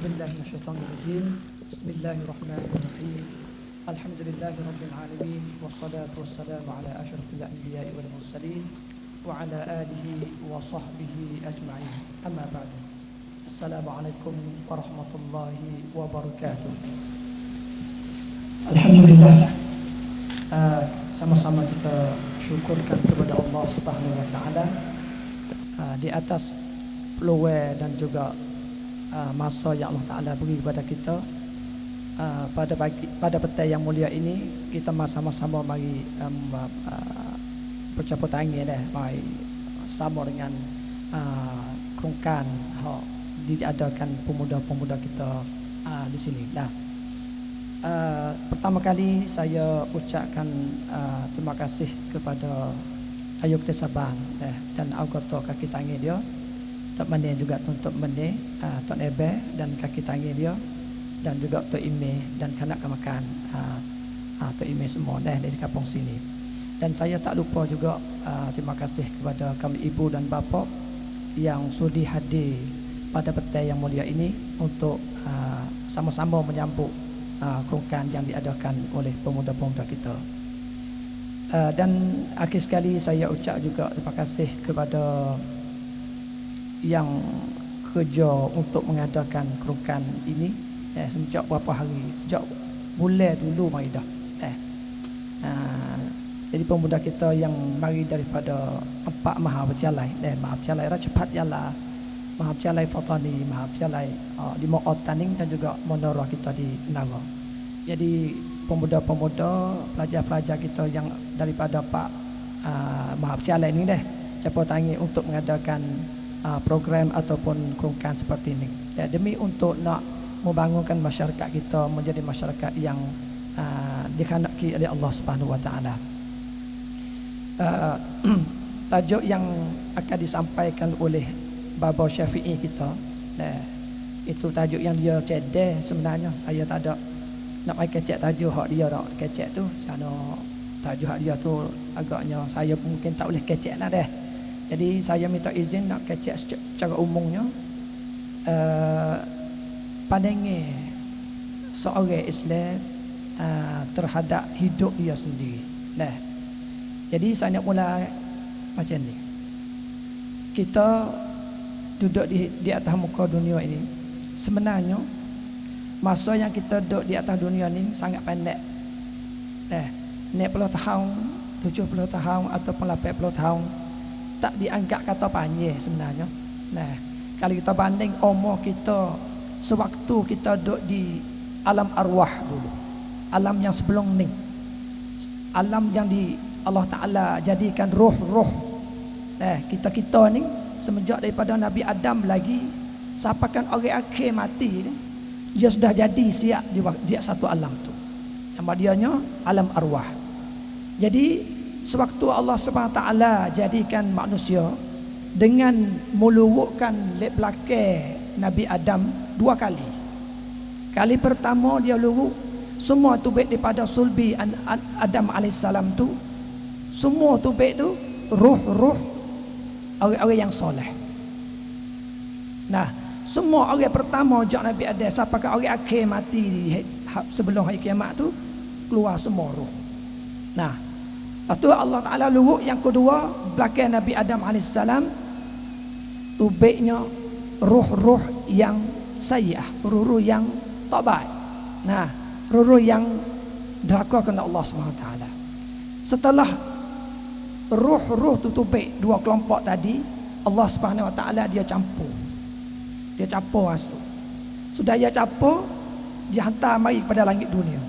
بالله من الشيطان الرجيم. بسم الله الرحمن الرحيم. الحمد لله رب العالمين، والصلاة والسلام على أشرف الأنبياء والمرسلين وعلى آله وصحبه أجمعين. أما بعد، السلام عليكم ورحمة الله وبركاته. Alhamdulillah, sama-sama kita syukurkan kepada Allah Subhanahu wa taala di atas peluang dan juga masa yang Allah Taala beri kepada kita pada petang yang mulia ini. Kita sama-sama mari bercampur tangan mari sama dengan kerongkan diadakan pemuda-pemuda kita di sini. Pertama kali saya ucapkan terima kasih kepada Ayuk Sabang dan anggota kaki tangan dia, Tok Mane juga untuk Mane, Tok Ebe dan kaki tangan dia, dan juga Tok Ime dan kanak kemakan Tok Ime semua dari kampung sini. Dan saya tak lupa juga terima kasih kepada kami ibu dan bapa yang sudi hadir pada petang yang mulia ini untuk sama-sama menyambut kerongkan yang diadakan oleh pemuda-pemuda kita. Dan akhir sekali saya ucap juga terima kasih kepada yang kerja untuk mengadakan kerongkan ini sejak berapa hari, sejak bulan dulu mari dah. Jadi pemuda kita yang mari daripada 4 Mahavidyalaya, Mahavidyalaya Cepat Yala, Mahavidyalaya Fatani, Mahavidyalaya di Mo'ot Taning dan juga Monora kita di Nara. Jadi pemuda-pemuda, pelajar-pelajar kita yang daripada Pak Mahavidyalaya ini campur tangan untuk mengadakan program ataupun kerongkan seperti ini. Demi untuk nak membangunkan masyarakat kita menjadi masyarakat yang dikehendaki oleh Allah Subhanahu wa taala. Tajuk yang akan disampaikan oleh Baba Syafi'i kita, itu tajuk yang dia cedek. Sebenarnya saya tak ada nak main kecek tajuk hak dia nak kecek tu. Kerana tajuk hak dia tu agaknya saya mungkin tak boleh kecek lah deh. Jadi saya minta izin nak kecek secara umumnya pandangan seorang Islam terhadap hidup dia sendiri. Jadi saya nak mula macam ni. Kita duduk di atas muka dunia ini, sebenarnya masa yang kita duduk di atas dunia ini sangat pendek. 60 tahun, 70 tahun ataupun 80 tahun tak dianggap kata panjang sebenarnya. Kalau kita banding umur kita sewaktu kita duduk di alam arwah dulu, alam yang sebelum ni, alam yang di Allah Ta'ala jadikan roh-roh. Kita ni semenjak daripada Nabi Adam lagi sampakan orang akhir mati ni, dia sudah jadi siap di satu alam tu, nama dianya alam arwah. Jadi sewaktu Allah Subhanahu taala jadikan manusia dengan melurukkan lep belakang Nabi Adam 2 kali. Kali pertama dia luruk semua tu baik daripada sulbi Adam alaihissalam tu, semua tu baik tu roh-roh orang-orang yang soleh. Semua orang pertama jak Nabi Adam sampai ke orang akhir mati sebelum hari kiamat tu keluar semua roh. Lepas tu Allah Ta'ala luruk yang kedua belakang Nabi Adam AS tu baiknya roh-roh yang sayyi'ah, roh-roh yang tak baik. Roh-roh yang deraka kepada Allah SWT. Setelah roh-roh tu baik dua kelompok tadi, Allah Subhanahu wa taala dia campur masuk. Sudah dia campur, dia hantar mari pada langit dunia.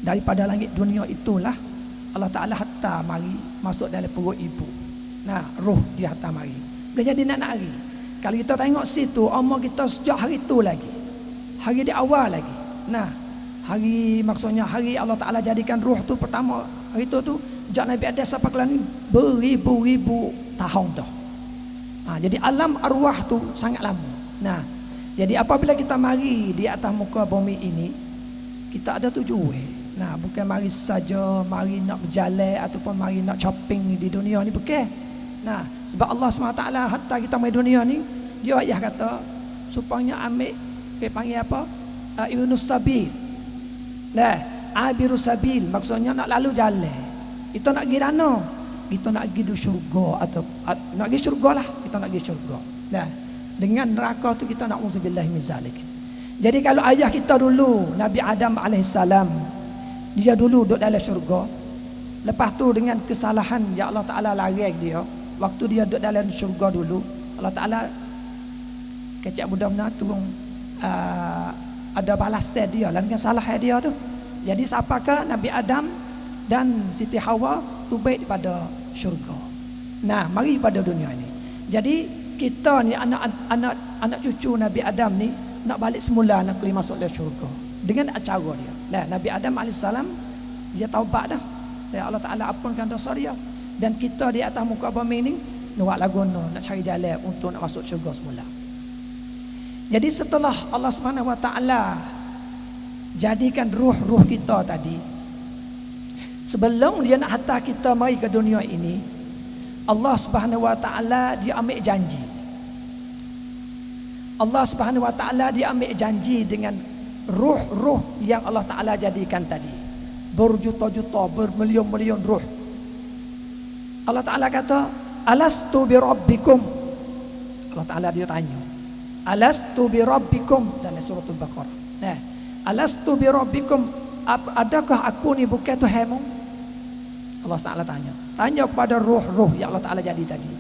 Daripada langit dunia itulah Allah Ta'ala hantar mari masuk dalam perut ibu. Roh dia hantar mari. Boleh jadi nak hari. Kalau kita tengok situ, umur kita sejak hari tu lagi, hari di awal lagi. Hari maksudnya hari Allah Ta'ala jadikan roh tu pertama, hari tu sejak Nabi Adam sampai ke ni beribu-ribu tahun dah. Jadi alam arwah tu sangat lama. Jadi apabila kita mari di atas muka bumi ini, kita ada tujuan. Bukan mari saja mari nak berjalan ataupun mari nak shopping di dunia ni, bukan. Sebab Allah SWT hatta kita mari dunia ni, dia ayah kata supaya ambil Kita panggil apa? Ibnus Sabil. Lah, Abirus Sabil maksudnya nak lalu jalan. Kita nak pergi mana? Kita nak pergi di syurga atau nak pergi syurga lah. Kita nak pergi syurga. Nah, dengan neraka tu kita nak uzubillah min zalik. Jadi kalau ayah kita dulu Nabi Adam alaihissalam, dia dulu duduk dalam syurga. Lepas tu dengan kesalahan ya Allah Taala larang dia, waktu dia duduk dalam syurga dulu, Allah Taala kecak mudah-mudahan turun ada balasan dia lah dengan salah dia tu. Jadi siapakah Nabi Adam dan Siti Hawa tu baik pada syurga. Nah, mari pada dunia ini. Jadi kita ni anak cucu Nabi Adam ni nak balik semula, nak pergi masuk dalam syurga dengan acara dia. Nah, Nabi Adam alaihissalam dia taubat dah. Ya Allah Taala ampunkan dosa dia. Dan kita di atas muka bumi ni nak lagono, nak cari jalan untuk nak masuk syurga semula. Jadi setelah Allah Subhanahu Wa Taala jadikan ruh-ruh kita tadi, sebelum dia nak hantar kita mari ke dunia ini, Allah Subhanahu Wa Taala dia ambil janji. Allah Subhanahu Wa Taala dia ambil janji dengan ruh-ruh yang Allah Taala jadikan tadi. Berjuta-juta, bermilion-milion ruh. Allah Taala kata, "Alastu bi rabbikum?" Allah Taala dia tanya, "Alastu bi rabbikum?" dalam surah Al-Baqarah. Nah, "Alastu bi rabbikum?" Adakah aku ni bukan Tuhanmu? Allah Taala tanya kepada ruh-ruh yang Allah Taala jadi tadi.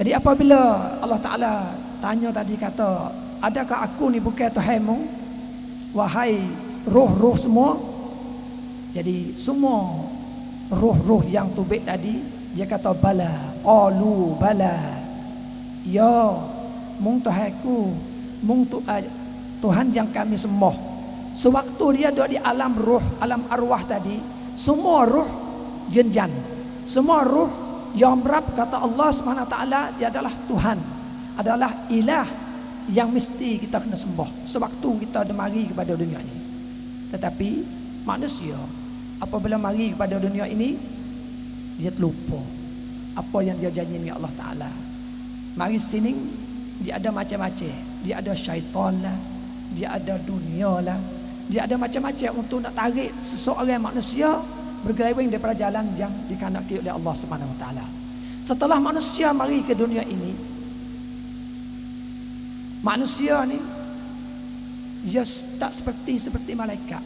Jadi apabila Allah Taala tanya tadi kata, adakah aku ni bukan Tuhanmu? Wahai ruh-ruh semua. Jadi semua ruh-ruh yang tubik tadi dia kata bala, qalu bala. Ya, mung Tuhanku, mung Tuhan yang kami sembah. Sewaktu dia duduk di alam ruh, alam arwah tadi, semua ruh jenjan. Semua ruh yang merap kata Allah SWT dia adalah Tuhan, adalah ilah yang mesti kita kena sembah sewaktu kita mari kepada dunia ini. Tetapi manusia apabila mari kepada dunia ini, dia terlupa apa yang dia janji dengan Allah Ta'ala. Mari sini dia ada macam-macam. Dia ada syaitan lah, dia ada dunia lah, dia ada macam-macam untuk nak tarik seseorang manusia bergeleweng daripada jalan yang dikehendaki oleh Allah Subhanahu Wa Taala. Setelah manusia mari ke dunia ini, manusia ni dia tak seperti malaikat.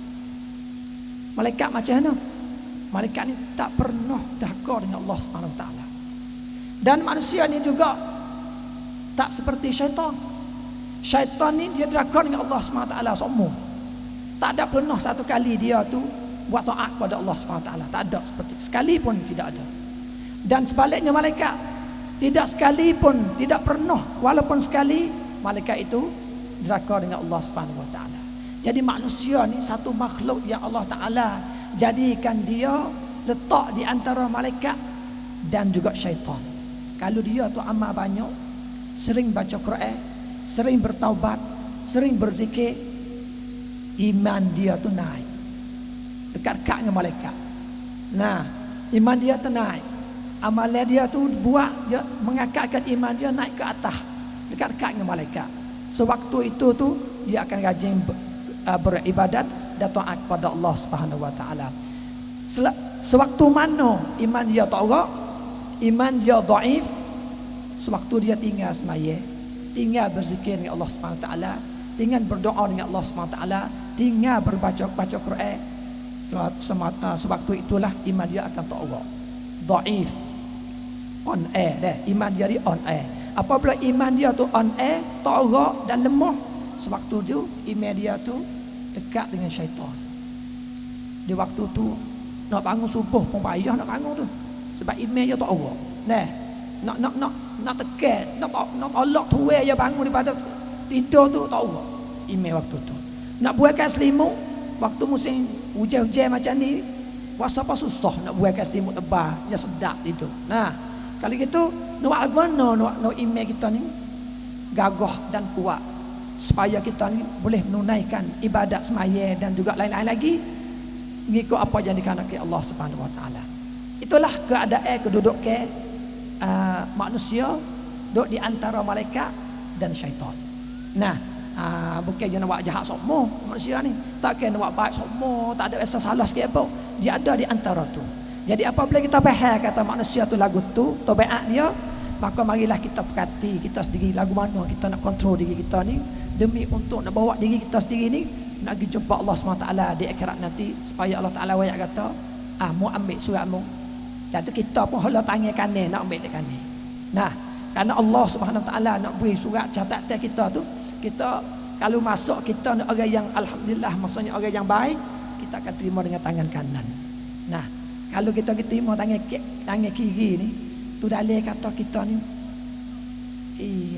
Malaikat macam mana? Malaikat ni tak pernah dakar dengan Allah Subhanahu Wa Taala. Dan manusia ni juga tak seperti syaitan. Syaitan ni dia dakar dengan Allah Subhanahu Wa Taala semua. Tak ada pernah satu kali dia tu buat taat pada Allah Subhanahu Wa Taala. Tak ada seperti sekali pun tidak ada. Dan sebaliknya malaikat tidak sekali pun, tidak pernah walaupun sekali malaikat itu dakar dengan Allah Subhanahu Wa Taala. Jadi manusia ni satu makhluk yang Allah Ta'ala jadikan dia letak di antara malaikat dan juga syaitan. Kalau dia tu amal banyak, sering baca Quran, sering bertaubat, sering berzikir, iman dia tu naik dekat-dekat dengan malaikat. Nah, iman dia tu naik. Amalan dia tu buat dia mengangkatkan iman dia naik ke atas dekat-dekat dengan malaikat. Sewaktu itu tu dia akan rajin beribadat dan taat kepada Allah Subhanahu Wa Taala. Sewaktu mana iman dia tarak, iman dia dhaif, sewaktu dia tinggal semaya, tinggal berzikir dengan Allah Subhanahu Wa Taala, tinggal berdoa dengan Allah Subhanahu Wa Taala, tinggal baca Quran, sewaktu itulah iman dia akan tarak, dhaif, on air dah, iman dia di on air. Apabila iman dia tu on air, tarak dan lemah, sewaktu tu iman dia tu dekat dengan syaitan. Di waktu tu nak bangun subuh pun payah nak bangun tu, sebab iman dia tak awak. Nak tekan, nak tolak tuai dia bangun daripada tidur tu tak awak. Iman waktu tu. Nak buatkan selimut waktu musim hujan-hujan macam ni, puasa apa susah nak buatkan selimut tebal, dia sedap itu. Nah, kalau gitu nak mana nak iman kita ni gagah dan kuat, supaya kita ni boleh menunaikan ibadat semaya dan juga lain-lain lagi mengikut apa yang dikehendaki Allah Subhanahu Wa Taala. Itulah keadaan kedudukan manusia duduk di antara malaikat dan syaitan. Nah, Bukan dia nak buat jahat semua manusia ni, tak kena buat baik semua, tak ada rasa salah sikit apa. Dia ada di antara tu. Jadi apabila kita faham kata manusia tu lagu tu tabiat dia, maka marilah kita perhati kita sendiri lagu mana kita nak kontrol diri kita ni demi untuk nak bawa diri kita sendiri ni nak pergi jumpa Allah SWT di akhirat nanti, supaya Allah Taala wayak kata mu ambil suratmu. Dan tu kita pun hala tangan kanan nak ambil dekat kanan. Nah, karena Allah Subhanahu Taala nak beri surat catatan kita tu, kita kalau masuk kita nak orang yang alhamdulillah, maksudnya orang yang baik, kita akan terima dengan tangan kanan. Nah, kalau kita terima tangan kiri ni, tu dalil kata kita ni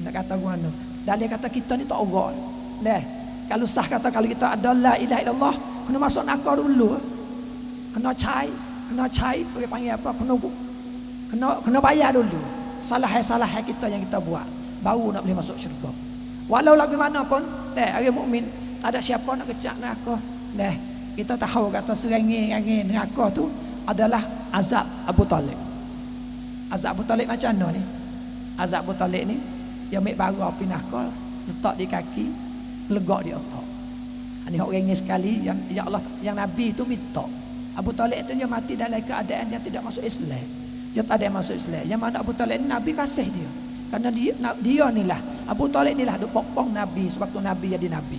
nak kata guna. Dalil kata kita ni tak ogok. Leh, kalau sah kata kalau kita ada la ilaha illallah, kena masuk neraka dulu. Kena cai, pakai panggil apa? Kena bayar dulu. Salah kita yang kita buat, baru nak boleh masuk syurga. Walau lagu mana pun, orang mukmin tak ada siapa nak kecak neraka. Kita tahu kata serangin neraka tu adalah azab Abu Talib. Azab Abu Talib macam mana ni? Azab Abu Talib ni dia ambil bara api neraka, letak di kaki, legak di otak. Ini orang ni sekali yang ya Allah, yang Nabi tu minta. Abu Talib itu dia mati dalam keadaan yang tidak masuk Islam. Dia tak ada yang masuk Islam. Yang mana Abu Talib ni Nabi kasih dia. Karena dia ni lah, Abu Talib ni lah duk pokpong Nabi sewaktu Nabi jadi Nabi.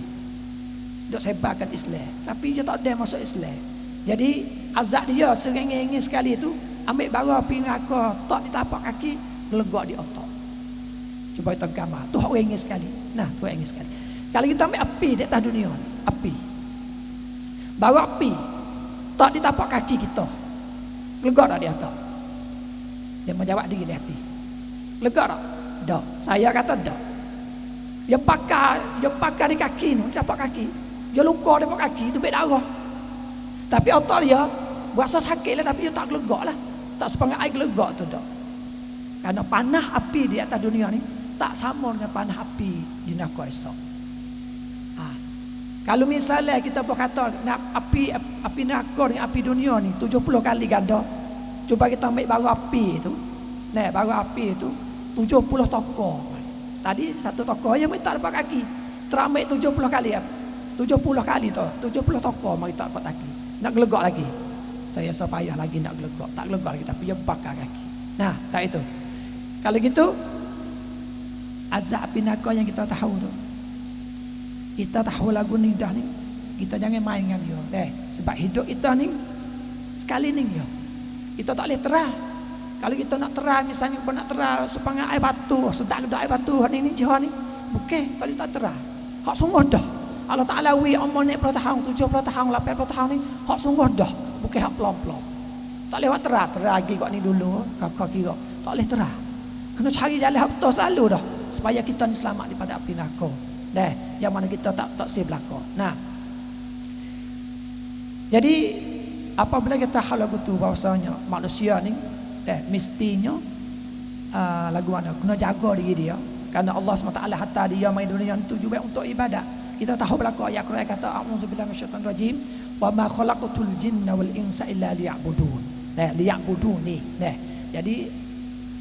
Duk sebarkan Islam. Tapi dia tak ada yang masuk Islam. Jadi azab dia serengeng sekali tu, ambil bara api neraka, tak di tapak kaki, legak di otak. Cuba kita gambar. Tu hak orang sekali. Nah, tu orang sekali. Kalau kita ambil api di atas dunia ni, api. Bara api tak di tapak kaki kita, legak tak di otak? Dia menjawab diri di hati. Lega tak? Tak. Saya kata tak. Dia pakar di kaki ni, tapak kaki. Dia luka di tapak kaki tu berdarah. Tapi otak dia berasa sakit lah, tapi dia tak gelegak lah. Tak sepangat air gelegak tu tak. Karena panah api di atas dunia ni tak sama dengan panah api di neraka esok. Kalau misalnya kita berkata api neraka ni, api dunia ni 70 kali ganda. Cuba kita ambil bara api tu. Bara api tu 70 tokok. Tadi satu tokok yang tak dapat kaki. Terambil 70 kali apa? 70 kali tu. 70 tokok mari tak dapat kaki. Nak gelegak lagi. Saya supaya lagi nak gelegak. Tak gelegak lagi tapi dia bakar kaki. Nah, tak itu. Kalau gitu azab api neraka yang kita tahu tu. Kita tahu lagu ni dah ni. Kita jangan main dengan dia. Sebab hidup kita ni sekali ni dia. Kita tak boleh terang. Kalau kita nak terang, misalnya pun nak terang supaya air batu, sedap air batu hari ni jihad ni. Bukan, tak boleh tak terang. Hak sungguh dah. Allah Taala wi umur ni 70 tahun, 80 tahun ni, hak sungguh dah. Bukan hak pelom-pelom. Tak boleh terang lagi kau ni dulu, kakak kira. Tak boleh terang. Kena cari jalan hak betul selalu dah supaya kita ni selamat daripada api neraka. Yang mana kita tak save belaka. Nah. Jadi apabila kita hal lagu tu bahasanya manusia ni mestinya lagu mana kena jaga diri dia, karena Allah SWT hatta dia main dunia tu juga untuk ibadat. Kita tahu belaka ayat Quran kata a'udzubillahi minasyaitonir rajim wa ma khalaqatul jinna wal insa illa liya'budun. Liya'buduni. Jadi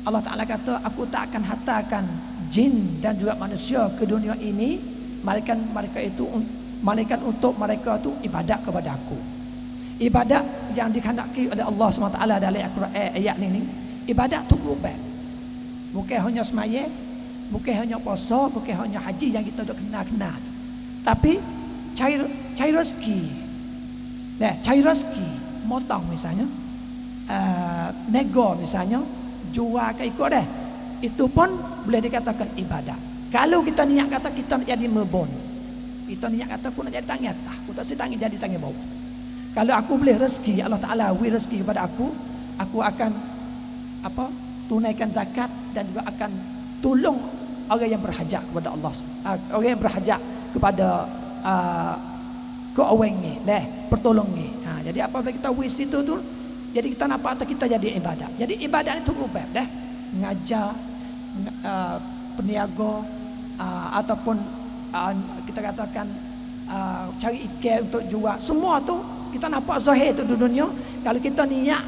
Allah Taala kata aku tak akan hantarkan jin dan juga manusia ke dunia ini melainkan mereka untuk mereka tu ibadat kepada aku. Ibadat yang dikehendaki oleh Allah SWT dalam Al-Quran ayat ni ibadat tu kurban. Bukan hanya sembahyang, bukan hanya puasa, bukan hanya haji yang kita dah kenal. Tapi cari rezeki. Cari rezeki, motong misalnya, nego misalnya, jual ke ikut dah. Itu pun boleh dikatakan ibadat. Kalau kita niat kata kita nak jadi mebon, kita niat kata aku nak jadi tangan atas, aku tak setangi jadi tangan bawah. Kalau aku boleh rezeki, Allah Ta'ala beri rezeki kepada aku akan tunaikan zakat dan juga akan tolong orang yang berhajat kepada Allah, orang yang berhajat kepada keuangan, pertolongan. Jadi apabila kita beri situ tu, jadi kita nampak kita jadi ibadat. Jadi ibadat itu rubah ngajar, peniaga, ataupun kita katakan cari ikan untuk jual. Semua tu kita nampak zahir tu di dunia. Kalau kita niat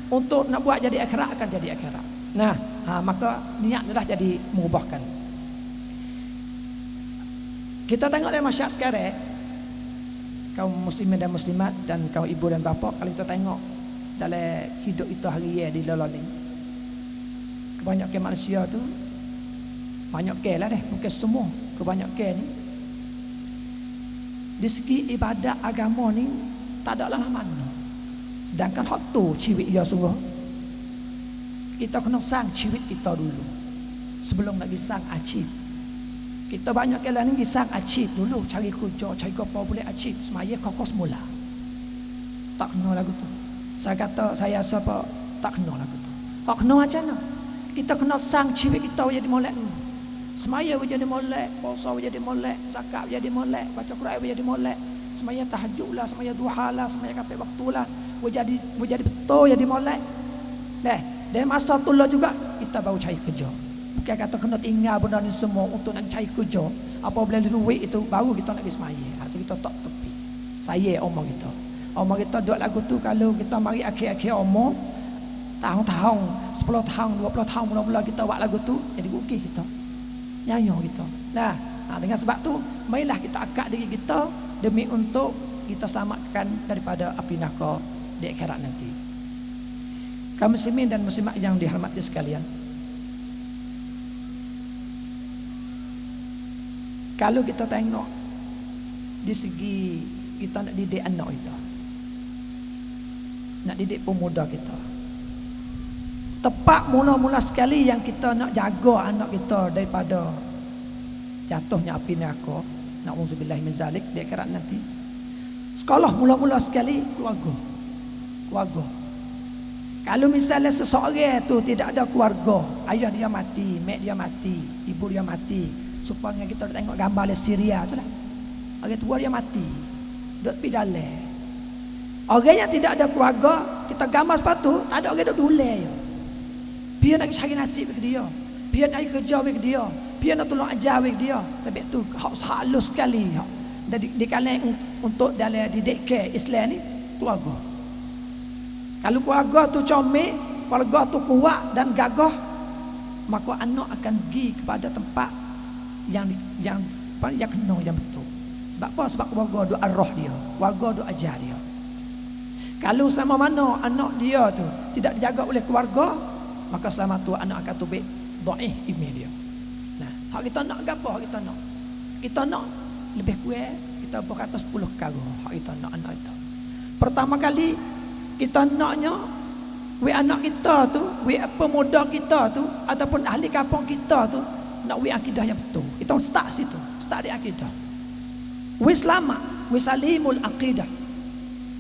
untuk nak buat jadi akhirat, akan jadi akhirat. Maka niat dah jadi mengubahkan. Kita tengok dari masyarakat sekarang, kaum muslimin dan muslimat dan kaum ibu dan bapa, kalau kita tengok dalam hidup kita hari di dalam ni, kebanyakan manusia tu, banyak ke lah deh, bukan semua, kebanyakan ni di segi ibadat agama ni tak ada lah mana. Sedangkan hak tu ciwik dia sungguh. Kita kena sang ciwik kita dulu sebelum nak sang acib. Kita banyak kali ni sang acib dulu, cari kerja, cari apa boleh acib, semaya kokos mula. Tak kena lagu tu. Saya kata saya siapa tak kena lagu tu. Tak kena macam mana? Kita kena sang ciwik kita jadi molek ni. Semaya jadi molek, puasa jadi molek, zakat jadi molek, baca Quran jadi molek. Semaya tahajud lah, semaya duha lah, semaya kapai waktu lah, jadi betul jadi molek. Nah, dari masa tu lah juga kita baru cari kerja. Bukan kata kena tinggal benda ni semua untuk nak cari kerja. Apabila duit itu baru kita nak pergi semaya. Itu kita tak tepi. Saya omong kita. Omong kita duduk lagu tu kalau kita mari akhir-akhir omong tahun-tahun, 10 tahun, 20 tahun mula-mula kita buat lagu tu, jadi rugi kita. Nyanyo kita. Nah, dengan sebab tu marilah kita akad diri kita demi untuk kita selamatkan daripada api neraka di akhirat nanti. Kaum muslimin dan muslimat yang dihormati sekalian, kalau kita tengok di segi kita nak didik anak kita, nak didik pemuda kita, tepat mula-mula sekali yang kita nak jaga anak kita daripada jatuhnya api neraka, na'udzubillah min zalik, di akhirat nanti. Sekolah mula-mula sekali keluarga. Kalau misalnya seseorang tu tidak ada keluarga, ayah dia mati, mak dia mati, ibu dia mati, supaya kita tengok gambar di Syria tu lah, orang tua dia mati, duduk pi dalam. Orang yang tidak ada keluarga, kita gambar sepatu, tak ada orang duduk dulai. Dia nak cari nasib bagi dia, dia nak kerja bagi dia, dia nak tolong ajar bagi dia. Tapi tu halus sekali. Di kalangan untuk dalam didik ke Islam ni keluarga. Kalau keluarga tu comel, keluarga tu kuat dan gagah, maka anak akan pergi kepada tempat yang kena, yang betul. Sebab apa? Sebab keluarga tu arwah dia, keluarga tu ajar dia. Kalau selama mana anak dia tu tidak dijaga oleh keluarga, maka selama tu anak akan tubik dhaif iman dia. Nah, hak kita nak gapo? Kita nak lebih kurang kita berkata 10 perkara hak kita nak anak kita. Pertama kali kita naknya anak kita tu, pemuda kita tu ataupun ahli kampung kita tu nak akidah yang betul. Kita start situ, start di akidah. Selamat, salimul akidah.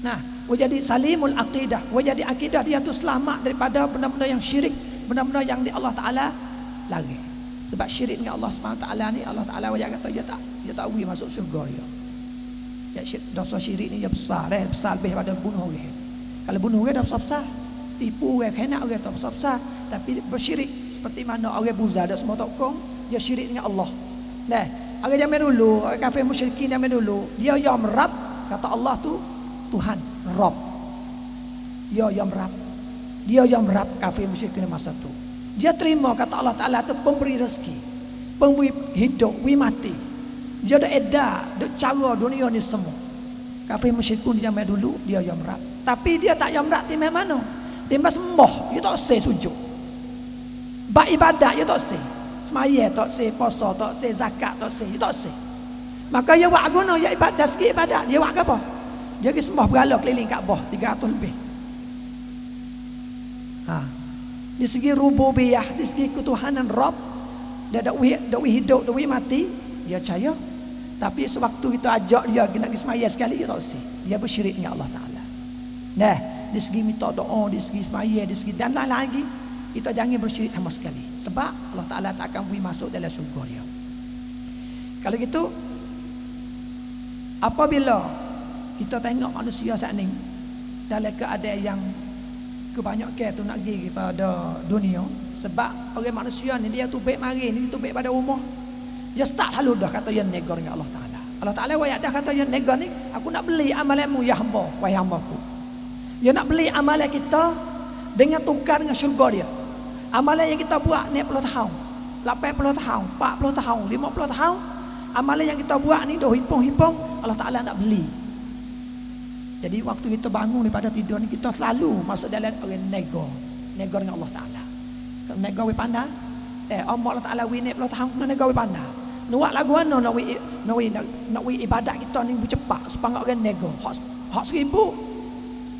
Nah, jadi salimul akidah, jadi akidah dia tu selamat daripada benda-benda yang syirik, benda-benda yang di Allah Taala larang. Sebab syirik dengan Allah Subhanahu Taala ni, Allah Taala wajah kata dia tak pergi masuk syurga dia. Dosa syirik ni dia besar, besar lebih daripada bunuh orang. Kalau bunuh orang dah besar, tipu orang, khianat orang tak besar, tapi bersyirik seperti mana orang buza dah semua tokong, dia syirik dengan Allah. Nah, orang zaman dulu, orang kafir musyrikin zaman dulu, dia yang Rabb, kata Allah tu Tuhan, Rabb. Dia yang Rabb kafir musyrikin masa tu. Dia terima kata Allah Taala tu pemberi rezeki, pemberi hidup, mati. Dia ada edah, ada cara dunia ni semua. Kafir musyrikun zaman dulu dia yang Rabb. Tapi dia tak yang Rabb timbang mana? Timbang sembah, dia tak seh sujud. Bak ibadat dia tak seh. Semaya tak seh, puasa tak seh, zakat tak seh, dia tak seh. Maka dia buat guna ya ibadat segi ibadat. Dia buat apa? Dia pergi sembah berhala keliling Kaabah 300 lebih. Di segi rububiyah, di segi ketuhanan Rabb, dia dak hidup, dak mati, dia percaya. Tapi sewaktu kita ajak dia nak pergi semaya sekali, dia tak seh. Dia bersyirik dengan Allah Taala. Nah, di segi minta doa, di segi semaya, di segi dan lain lagi, kita jangan bersyirik sama sekali. Sebab Allah Taala tak akan beri masuk dalam syurga dia. Kalau gitu, apabila kita tengok manusia saat ini dalam keadaan yang kebanyakan tu nak pergi kepada dunia, sebab orang manusia ni dia tu baik mari ni, tu baik pada rumah. Dia start lalu dah kata yang negar dengan Allah Taala. Allah Taala wayak dah kata yang negar ni, aku nak beli amalanmu ya hamba, wahai hamba-Ku. Dia nak beli amalan kita dengan tukar dengan syurga dia. Amalan yang kita buat ni 10 tahun, 80 tahun, 40 tahun, 50 tahun, amalan yang kita buat ni dah himpun-himpun, Allah Ta'ala nak beli. Jadi waktu kita bangun daripada tidur ni, kita selalu masuk dalam orang nego dengan Allah Ta'ala. Nego we pandai. Allah Ta'ala we nek Allah Ta'ala nego we pandai. Nuak lagu mana nak we ibadat kita ni bercepat supaya orang nego. Hak 1000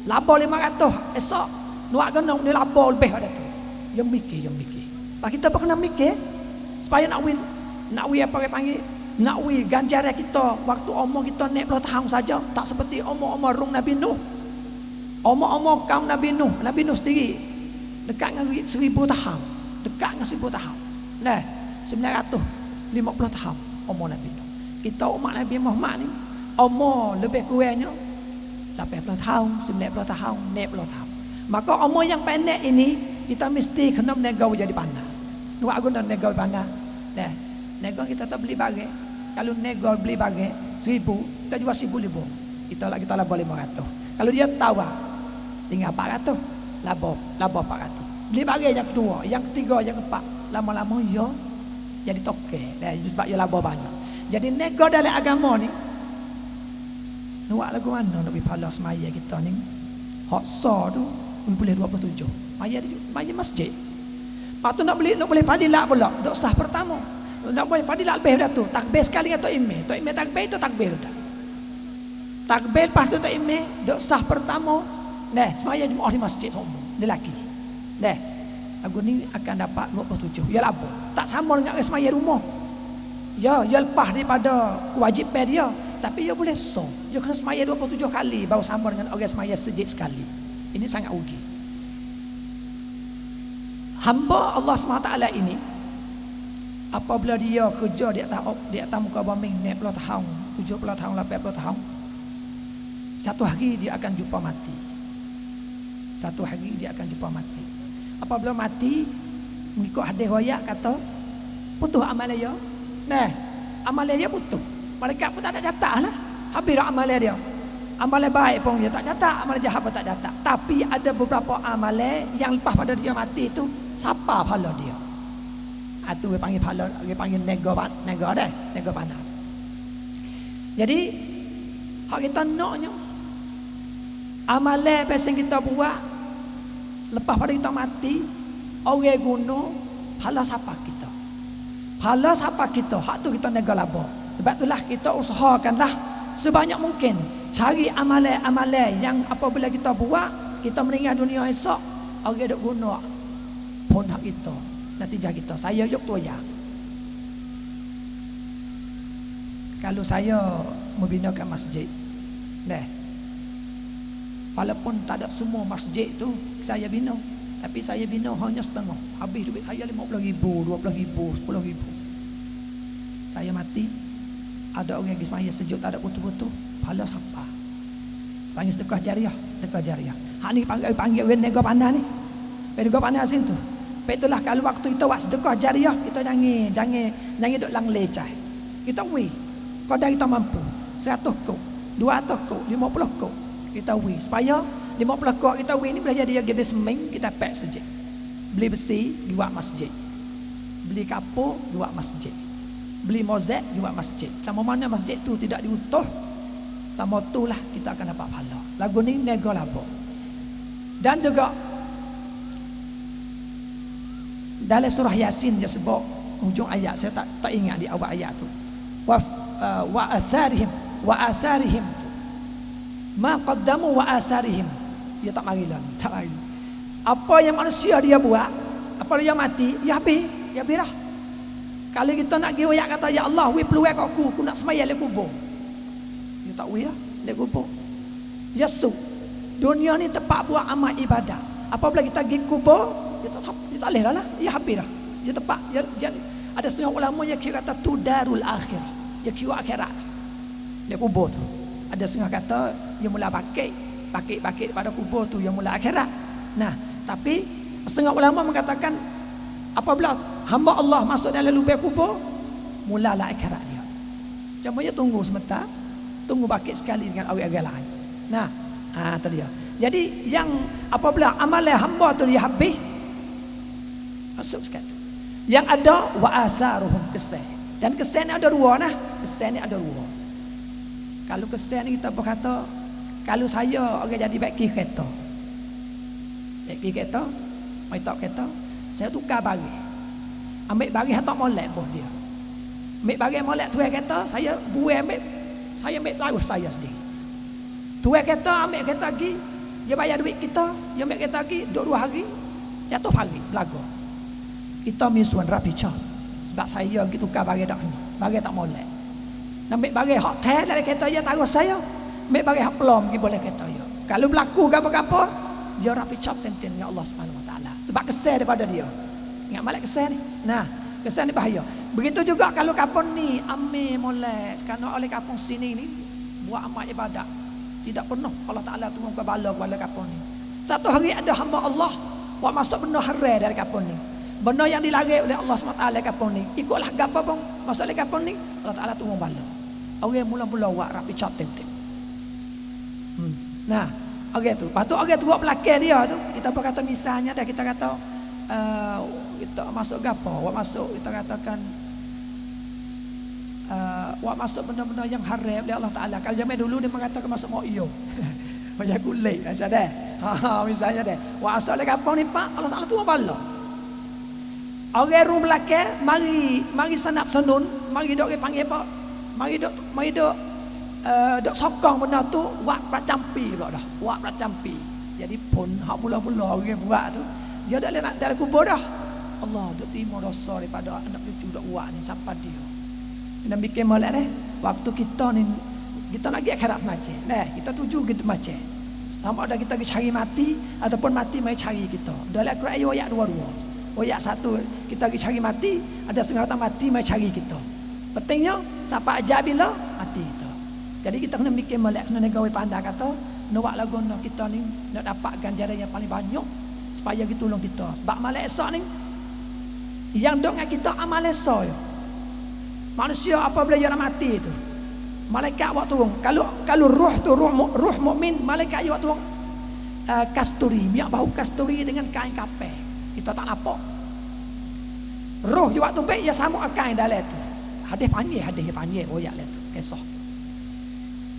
laba 500 esok. Nuak kan nak laba lebih pada tu. Yang mikir. Pak kita apa kena mikir supaya nak we apa orang panggil, nak we ganjaran kita waktu umur kita naik puluh tahun saja, tak seperti umur rung Nabi Nuh. Umur kaum Nabi Nuh sendiri dekat dengan 1000 tahun. Dekat dengan 1000 tahun. Nah, 950 tahun umur Nabi Nuh. Kita umat Nabi Muhammad ni umur lebih kurangnya 80 tahun, 90 tahun, 90 tahun. Maka umur yang pendek ini kita mesti kena menego jadi pandai. Nuak guna nego pandai. Nah, nego kita tak beli barang. Kalau nego beli barang 1000, kita jual 1000. Kita laba 500. Kalau dia tawar tinggal 400, laba 400. Beli barang yang kedua, yang ketiga, yang keempat, lama-lama ya jadi tokek. Nah, sebab dia laba banyak. Jadi nego dalam agama ni nuak lagu mana nak pahala semaya kita ni. Hak sa tu boleh 27. Maya masjid. Lepas tu nak boleh fadilat pula. Dok sah pertama. Nak boleh fadilat lebih dah tu. Takbir sekali dengan Tok Imeh. Tok Imeh takbir itu takbir dah. Takbir lepas tu Tok Imeh dok sah pertama. Nah, semaya Jumaat di masjid umum lelaki. Nah, lagu ni akan dapat 27. Ya apa? Tak sama dengan semaya rumah. Ya lepas daripada kewajipan dia, tapi dia boleh so. Dia kena semaya 27 kali baru sama dengan orang semaya sejid sekali. Ini sangat rugi. Hamba Allah SWT ini apabila dia kerja di atas muka bumi 60 tahun, 70 tahun, 80 tahun, satu hari dia akan jumpa mati. Satu hari dia akan jumpa mati. Apabila mati, mengikut hadis riwayat kata putus amalan dia. Nah, amalan dia putus. Malaikat pun tak ada catat lah. Habis amalan dia. Amalan baik pun dia tak catat, amalan jahat pun tak catat. Tapi ada beberapa amalan yang lepas pada dia mati itu siapa pahala dia. Itu dia panggil pahala, dia panggil nego dah, nego panah. Jadi hak kita naknya amalan pasal kita buat lepas pada kita mati, orang guna pahala siapa kita. Pahala siapa kita, hak tu kita nego laba. Sebab itulah kita usahakanlah sebanyak mungkin cari amalan-amalan yang apabila kita buat, kita meninggal dunia esok, orang dok guna pun hak kita, natijah kita. Saya yuk toya. Kalau saya membinakan masjid, walaupun tak ada semua masjid tu saya bina, tapi saya bina hanya setengah. Habis duit saya 50,000, 20,000, 10,000. Saya mati, ada orang yang semaya sejuk tak ada putu-putu, pahala siapa? Panggil sedekah jariah. Hak ni panggil nego pandai ni. Nego pandai sini tu. Itulah kalau waktu kita buat sedekah jariah, kita jangan duk lang lecah. Kita kadang kita mampu 100 kok, 200 kok, 50 kok kita supaya 50 kok kita ni boleh jadi gede seming, kita pack saja. Beli besi buat masjid, beli kapur buat masjid, beli mozaik buat masjid. Sama mana masjid tu tidak diutuh, sama itulah kita akan dapat pahala. Lagu ni nego labo. Dan juga dalam surah Yasin dia sebut hujung ayat, saya tak ingat di awal ayat tu. Wa asarihim ma qaddamu wa asarihim. Dia tak mari. Apa yang manusia dia buat, apa dia mati, dia habis. Kalau kita nak pergi ayat kata ya Allah, we peluang aku nak semaya le kubur. Dia tak we lah, le kubur. Yesu. Dunia ni tempat buat amal ibadah. Apabila kita pergi kubur, dia tak boleh lah. Dia habis dah. Dia tempat dia ada setengah ulama yang kira kata tu darul akhirah. Dia kira akhirat. Dia kubur tu. Ada setengah kata dia mula pakai pada kubur tu yang mula akhirat. Nah, tapi setengah ulama mengatakan apabila hamba Allah masuk dalam lubang kubur, mulalah akhirat dia. Cuma dia tunggu sebentar, tunggu bakit sekali dengan orang-orang lain. Nah, tu dia. Jadi yang apabila amalan hamba tu dia habis, masuk sekali. Yang ada wa asaruhum kesah. Dan kesan ada dua nah. Kesan ni ada dua. Kalau kesan ni kita berkata, kalau saya orang jadi baki kereta. Baki kereta, mai tak kereta, saya tukar bagi. Ambil bagi tak molek bos dia. Ambil bagi molek tuai kereta, saya buai ambil. Saya ambil terus saya sendiri. Tuai kereta ambil kereta lagi, dia bayar duit kita, dia ambil kereta lagi, duduk 2 hari, jatuh hari belaga. Kita misuan rapi cap. Sebab saya pergi tukar bagi dak ni. Bagi tak molek. Ambil bagi hak teh dari kereta dia taruh saya. Ambil bagi hak pelom pergi boleh kereta dia. Kalau berlaku apa-apa, dia rapi cap tenten dengan Allah Subhanahu Wa Taala. Sebab kesan daripada dia. Ingat malak kesan ni. Nah, kesan ni bahaya. Begitu juga kalau kapon ni ambil molek kerana oleh kapon sini ni buat amal ibadat. Tidak penuh Allah Taala turunkan bala kepada kapon ni. Satu hari ada hamba Allah buat masuk benda haram dari kapon ni. Benda yang dilarang oleh Allah SWT kapon ni. Ikutlah gapo pun masuk oleh kapon ni, Allah Taala turun bala. Orang mula-mula buat rapi cap tenten. Nah, orang tu. Lepas tu orang tu buat belakang dia tu. Kita berkata misalnya dah kita kata kita masuk gapo, buat masuk kita katakan buat masuk benda-benda yang haram oleh Allah Taala. Kalau zaman dulu dia mengatakan masuk mo'yo. Banyak kulit macam dah. Misalnya dah. Buat masuk oleh kapon ni pak, Allah Taala turun bala. Orang rum belakang mari sanap senun, mari dok panggil apa? Mari dok sokong benda tu buat pracampi pula dah. Buat pracampi. Jadi pun hak mula-mula orang buat tu, dia dak nak dalam kubur dah. Allah dok terima dosa daripada anak cucu dok buat ni sampai dia. Kena bikin molek dah. Waktu kita ni kita nak pergi akhirat semacam. Nah, kita tuju gitu macam. Sama ada kita pergi cari mati ataupun mati mai cari kita. Dalam Al-Quran ayat 22. Ayat 1 kita pergi cari mati, ada setengah orang mati mai cari kita. Pentingnya siapa aja bila mati kita. Jadi kita kena mikir molek, kena gawe pandai kata nak lagu nak kita ni nak dapat ganjaran yang paling banyak supaya kita tolong kita. Sebab amal esok ni yang dok dengan kita amal esok. Manusia apabila dia nak mati tu, malaikat buat turun. Kalau ruh tu ruh mukmin, malaikat buat turun kasturi, minyak bau kasturi dengan kain kapel. Kita tak nampak. Roh juga tu baik dia sama akan dalam tu. Hadis panggil royak lah tu. Kisah.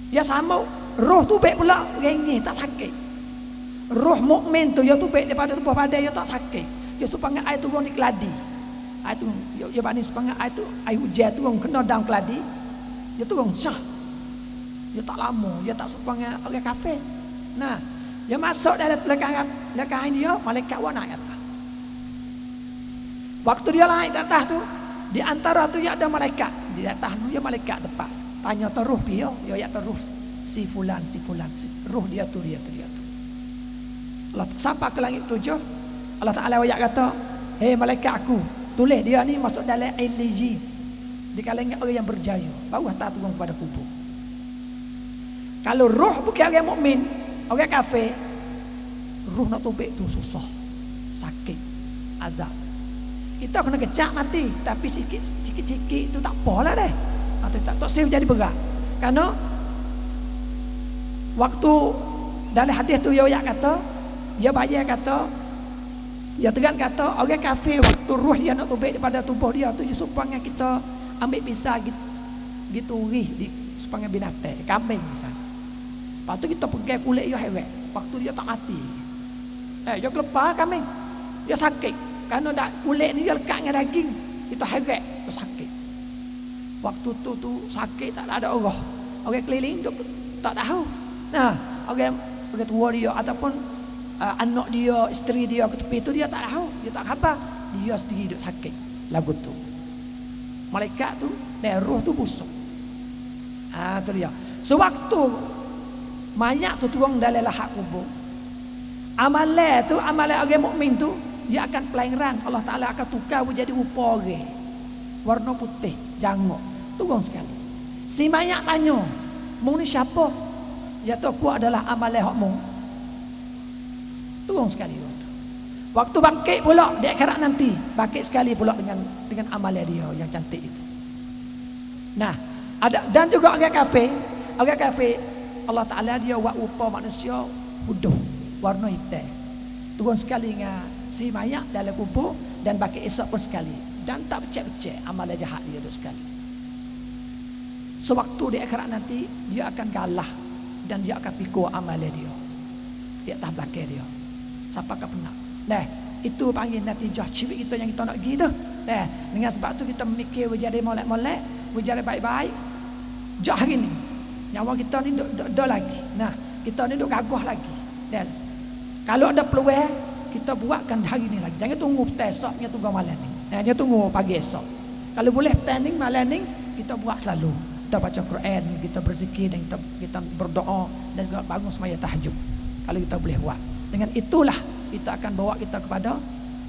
Dia sama roh tu baik pula rengi tak sakit. Roh mukmin tu dia tu baik daripada tubuh badan dia tak sakit. Dia supaya air turun di keladi. Air tu dia bani supaya air tu air hujan turun kena dalam keladi. Dia turun syah. Dia tak lama, dia tak supaya orang kafir. Nah, dia masuk dalam belakang dia, malaikat wa naik atas. Waktu dia naik di atas tu, di antara tu dia ada malaikat. Di atas tu dia malaikat depan. Tanya terus dia ya terus si fulan, ruh dia tu. Allah sampai ke langit 7, Allah Taala ayat kata, "Hei malaikat aku, tulis dia ni masuk dalam illijin." Di kalangan orang yang berjaya, baru tak turun kepada kubur. Kalau roh bukan orang mukmin, orang kafir, roh nak tobek tu susah, sakit, azab. Kita kena kecak mati, tapi sikit-sikit itu tak apalah deh. Atau tak save jadi berat. Karena waktu dalam hadis tu dia kata, dia bayar kata, dia tegan kata orang kafir waktu roh dia nak tobek daripada tubuh dia tu supaya kita ambil pisau gitu urih di supaya binatang, kambing misalnya. Lepas tu kita pegang kulit dia heret. Waktu dia tak mati. Dia kelepar kambing. Dia sakit. Karena kulit ni dia lekat dengan daging. Kita heret, dia sakit. Waktu tu sakit tak ada orang. Orang keliling dia tak tahu. Nah, orang tua dia ataupun anak dia, isteri dia ke tepi tu dia tak tahu. Dia tak khabar. Dia sendiri duk sakit. Lagu tu. Malaikat tu, roh tu busuk. Tu dia. Sewaktu mayat tu turun dalam lahap kubur, amalan orang mukmin tu dia akan pelairan. Allah Taala akan tukar menjadi rupa orang warna putih, jangok, turun sekali. Si mayat tanya, "Mung ni siapa?" Dia tahu aku adalah amalan hakmu. Turun sekali. Waktu bangkit pula di akhirat nanti, bangkit sekali pula dengan amalan dia yang cantik itu. Nah, ada dan juga orang kafir Allah Taala dia buat rupa manusia bodoh, warna hitam. Turun sekali dengan si mayat dalam kubur dan bangkit esok pun sekali. dan tak becek-becek amalan jahat dia tu sekali. Sewaktu di akhirat nanti dia akan kalah dan dia akan pikul amalan dia. Di atas belakang dia. Siapa akan pernah? Nah, itu panggil natijah ciri kita yang kita nak pergi tu. Nah, dengan sebab tu kita mikir berjaya molek-molek, berjaya baik-baik. Jak hari ni nyawa kita ni duk lagi. Nah, kita ni duk gagah lagi. Dan kalau ada peluang kita buatkan hari ni lagi. Jangan tunggu petang esok, jangan tunggu malam ni. Jangan tunggu pagi esok. Kalau boleh petang ni, malam ni kita buat selalu. Kita baca Quran, kita berzikir dan kita berdoa dan juga bangun sembahyang tahajud. Kalau kita boleh buat. Dengan itulah kita akan bawa kita kepada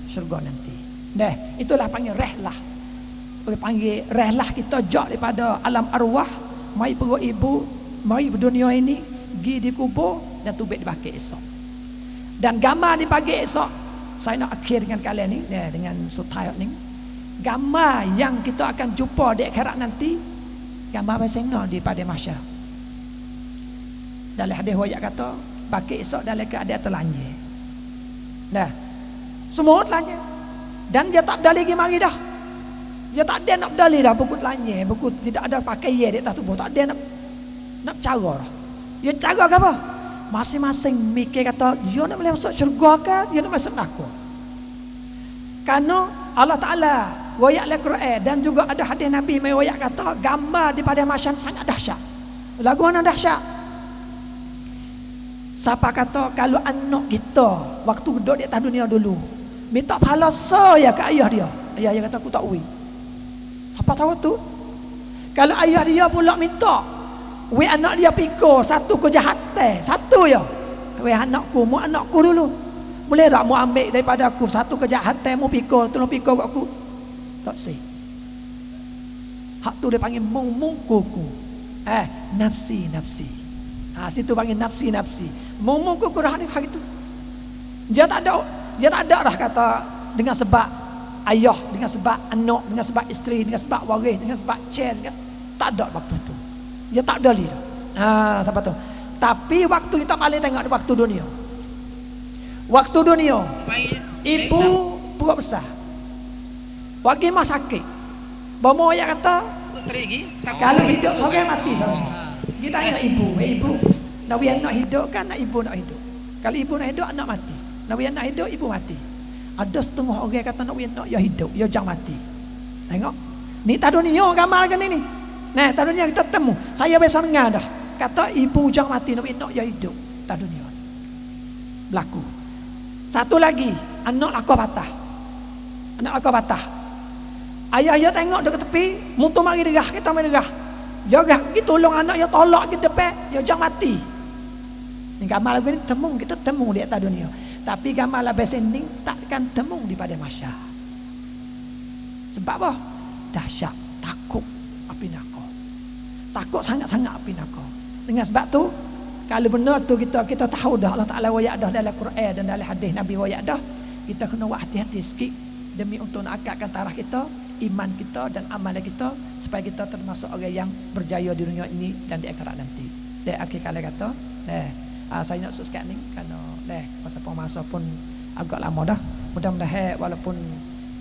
syurga nanti. Nah, itulah panggil rehlah. Panggil rehlah kita jak daripada alam arwah, mai perut ibu, mai dunia ini, pergi di kubur dan tubik di baki esok. Dan gambar di pagi esok, saya nak akhir dengan kalian ni, dengan sutayat ni. Gambar yang kita akan jumpa di akhirat nanti, gambar bersengna di pada mahsyar. Dalam hadis wayak kata, baki esok dalam keadaan telanjang. Nah, semua telanjang. Dan dia tak berdali lagi mari dah. Dia tak ada nak berdali dah buku telanjang, buku tidak ada pakaian di atas tubuh, tak ada nak cara dah. Dia cara ke apa? Masing-masing mikir kata dia nak boleh masuk syurga ke, dia nak masuk neraka. Kerana Allah Ta'ala wayak Al-Quran dan juga ada hadis Nabi mai wayak kata gambar di pada mahsyar sangat dahsyat. Lagu mana dahsyat? Siapa kata kalau anak kita waktu duduk di atas dunia dulu minta pahala saya ke ayah dia, ayah dia kata aku tak ui. Siapa tahu tu? Kalau ayah dia pula minta anak dia pikir satu kejahatan, satu ya. Anakku, mu anakku dulu. Boleh tak mu ambil daripada aku satu kejahatan, mu pikir, tolong pikir kat aku. Tak sih. Hak tu dia panggil mung-mung-kuku. Nafsi. Situ panggil nafsi. Mung-mung-kuku dah ni hari tu. Dia tak ada dah kata dengan sebab ayah, dengan sebab anak, dengan sebab isteri, dengan sebab waris, dengan sebab chair, tak ada waktu tu. Dia tak ada dah. Siapa tu? Tapi waktu kita paling tengok waktu dunia. Waktu dunia. Ibu perut besar. Bagi mah sakit. Bomo ayat kata kalau hidup seorang mati seorang. Kita tanya ibu, ibu nak anak hidup kan, nak ibu nak hidup. Kalau ibu nak hidup, anak mati. Nak anak hidup, ibu mati. Ada setengah orang kata nak anak ya hidup, ya jangan mati. Tengok. Ni tak dunia gambar kan ni. Nah, tak dunia kita temu. Saya biasa dengar dah. Kata ibu jangan mati, nak ya hidup. Tak dunia. Berlaku. Satu lagi, anak laku patah. Anak laku patah. Ayah tengok dekat tepi, mutu mari derah, kita mari derah. Jaga, kita tolong anak ya tolak ke depan, ya jangan mati. Ni gambar lagu ni kita temu di atas dunia. Tapi gambar lah besending takkan temu di pada mahsyar. Sebab apa? Dahsyat, takut api neraka. Takut sangat-sangat api neraka. Dengan sebab tu kalau benar tu kita tahu dah Allah Ta'ala wayak dah dalam Quran dan dalam hadis Nabi wayak dah, kita kena buat hati-hati sikit demi untuk nak angkatkan taraf kita, iman kita dan amalan kita supaya kita termasuk orang yang berjaya di dunia ini dan di akhirat nanti. Dek akhir kali kata, saya nak suskat ni kerana masa masa pun agak lama dah. Mudah-mudahan walaupun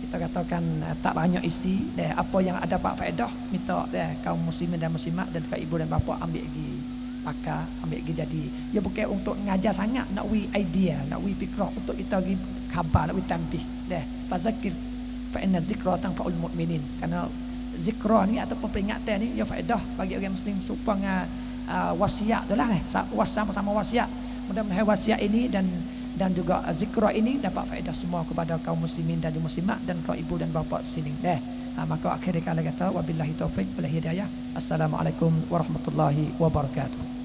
kita katakan tak banyak isi, apa yang ada pak faedah minta kaum muslimin dan muslimat dan kau ibu dan bapa ambil lagi pakar, ambil lagi jadi. Dia bukan untuk ngajar sangat, nak wi idea, nak wi fikrah untuk kita bagi khabar, nak wi tanbih. Fazakir fa inna zikra tanfa'ul mu'minin. Kerana zikra ni ataupun peringatan ni ya faedah bagi orang muslim supaya wasiat itulah sama-sama wasiat. Mudah-mudahan wasiat ini dan juga zikra ini dapat faedah semua kepada kaum muslimin dan muslimat dan kaum ibu dan bapa di sini. Maka akhir kali kata wabillahi taufik wal hidayah. Assalamualaikum warahmatullahi wabarakatuh.